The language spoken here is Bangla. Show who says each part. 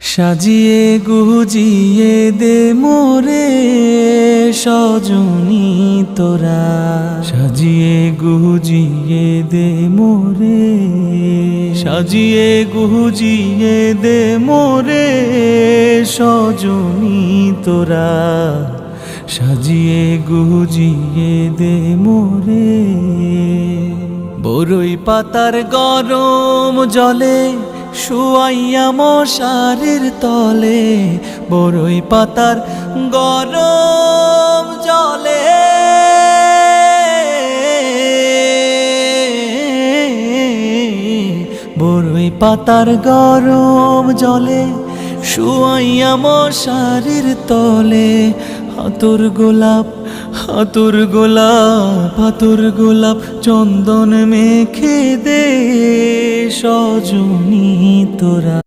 Speaker 1: সাজিয়ে গুজিয়ে দে মোরে সজনী তোরা, সাজিয়ে গুজিয়ে দে মোরে, সাজিয়ে গুজিয়ে দে মোরে সজনী তোরা, সাজিয়ে গুজিয়ে দে মোরে। বরই পাতার গরম জলে শুয়াইয়া মশারির তলে, বরই পাতার গরম জলে, বরই পাতার গরম জলে শুয়াইয়া মশারির তলে। হাতুর গোলাপ হাতুর গোলাপ হাতুর গোলাপ চন্দন মেখে দে সজনী তোরা।